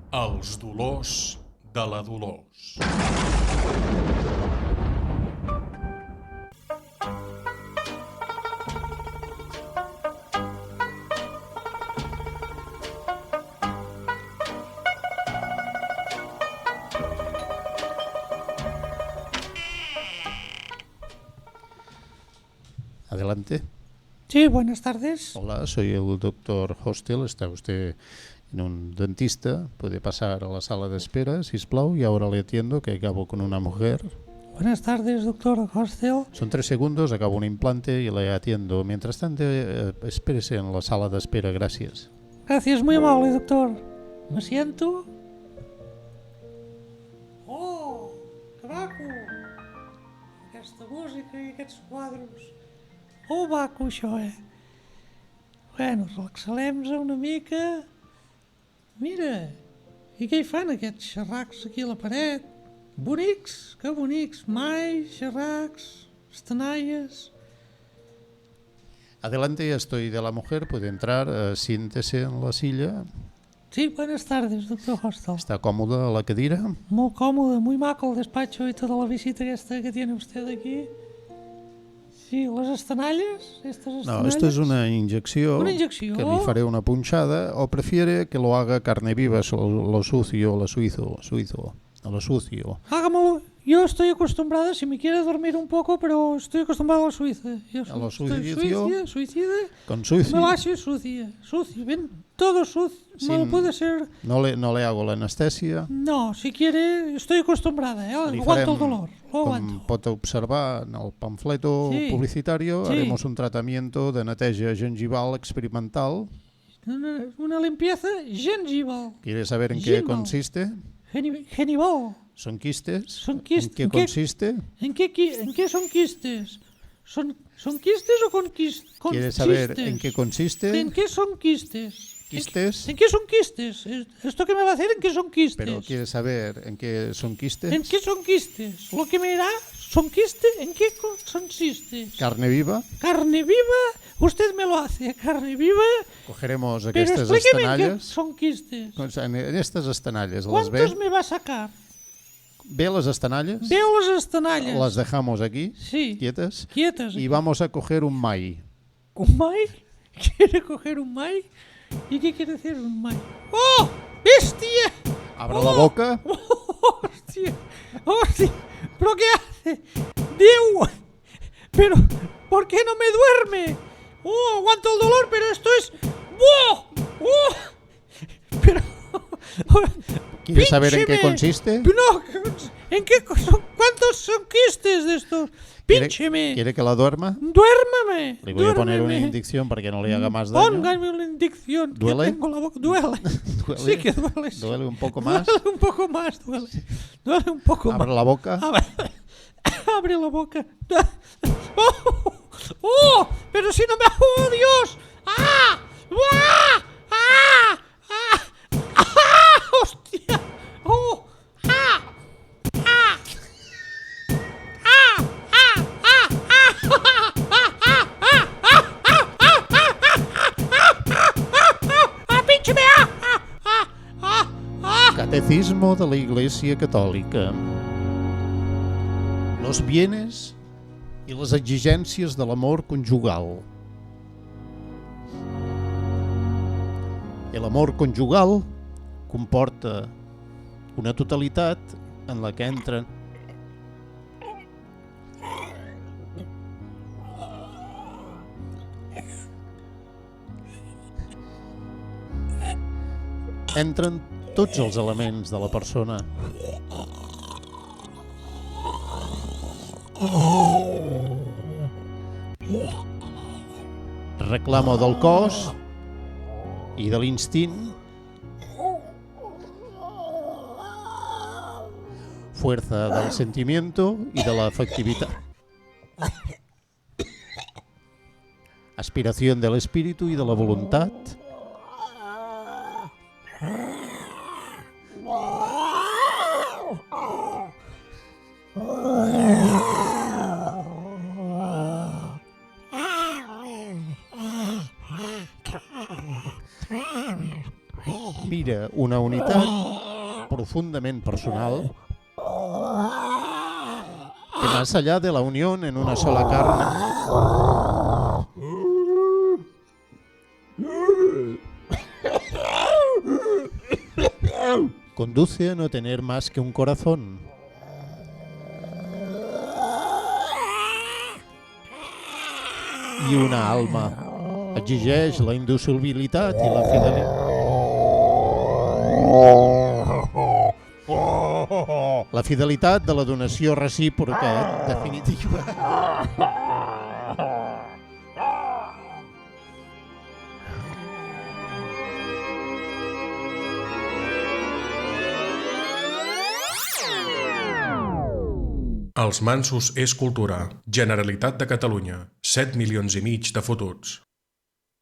Els dolors de la Dolors. Adelante. Sí, buenas tardes. Hola, soy el doctor Hostel. Está usted en un dentista. Puede pasar a la sala de espera, sisplau, y ahora le atiendo, que acabo con una mujer. Buenas tardes, doctor Hostel. Son 3 segundos, acabo un implante y le atiendo. Mientras tanto, espérese en la sala de espera, gracias. Gracias, muy amable, doctor. Me siento. Oh, que maco! Aquesta música i aquests quadros. Oh, maco, això, Bueno, relaxalem-nos una mica. Mira, i què hi fan aquests xerracs aquí a la paret? Bonics, que bonics. Mai, xerracs, estanalles. Adelante, ya estoy de la mujer. Puede entrar, siéntese en la silla. Sí, buenas tardes, doctor Hostel. ¿Está cómoda la cadira? Muy cómodo, muy maco el despacho y toda la visita esta que tiene usted aquí. Sí, las estanallas, estas estanallas. No, esto es una inyección. Una inyección. Que le faré una punchada. ¿O prefiere que lo haga carne viva, lo sucio, lo suizo, a lo sucio? Hágamelo. Yo estoy acostumbrada, si me quiere dormir un poco, pero estoy acostumbrada a lo suizo. ¿A lo sucio? Suicida. Con sucio. Me va a ser sucia. Sucio, ven, todo sucio. No puede ser. No le hago la anestesia. No, si quiere, estoy acostumbrada, aguanto el dolor. Lo aguanto. Pot observar en el panfleto publicitario, haremos un tratamiento de neteja gengival experimental. Una limpieza gengival. ¿Quiere saber en qué consiste? Genival. ¿Son quistes? Son quistes. ¿En qué consiste? ¿En qué son quistes? ¿Son quistes o con quistes? ¿Quiere saber en qué consiste? ¿En qué son quistes? ¿Quistes? ¿En qué son quistes? ¿Esto que me va a hacer en qué son quistes? ¿Pero quiere saber en qué son quistes? ¿En qué son quistes? Lo que me dirá, ¿son quistes? ¿En qué consiste? ¿Carne viva? ¿Carne viva? Usted me lo hace, carne viva. Cogeremos Pero aquestes explíqueme estanalles. en qué son quistes. En estas estanalles, ¿las ve? ¿Cuántos me va a sacar? ¿Ve las estanalles? Veo las estanallas. Las dejamos aquí, sí, quietas. Quietas. Y vamos a coger un maíz. ¿Un maíz? ¿Quiere coger un maíz? ¿Y qué quiere decir un maíz? ¡Oh! ¡Bestia! Abra la boca. ¡Oh, hostia! ¡Hostia! ¿Pero qué hace? ¡Dios! Pero, ¿por qué no me duerme? ¡Oh, aguanto el dolor, pero esto es... ¡Oh! ¡Oh! Pero... ¿Quiere saber en qué consiste? No, ¿en qué ¿cuántos son quistes de estos? Píncheme. ¿Quiere que la duerma? Duérmame. Le voy a poner una inyección para que no le haga más daño. Póngame una inyección. ¿Duele? Tengo la boca. Duele. ¿Duele? Sí que duele. ¿Duele un poco más? Duele un poco más, duele. Duele un poco más. Abre la boca. Abre la boca. ¡Oh! ¡Oh! Pero si no me... ¡Oh, Dios! ¡Ah! ¡Ah! ¡Ah! ¡Ah! ¡Ah! ¡Hostia! ¡Oh! ¡Ah! ¡Ah! Catecismo de la Iglesia Católica. Los bienes y las exigencias del amor conjugal. El amor conjugal comporta una totalitat en la que entren tots els elements de la persona. Reclamo del cos i de l'instint, fuerza del sentimiento y de la afectividad, aspiración del espíritu y de la voluntad, mira una unitat profundamente personal que más allá de la unión en una sola carne, conduce a no tener más que un corazón. I una alma. Exigeix la indissolubilitat i la fidelitat. La fidelitat de la donació recíproca definitiva. Els mansos és cultura. Generalitat de Catalunya. 7,5 milions de fotuts.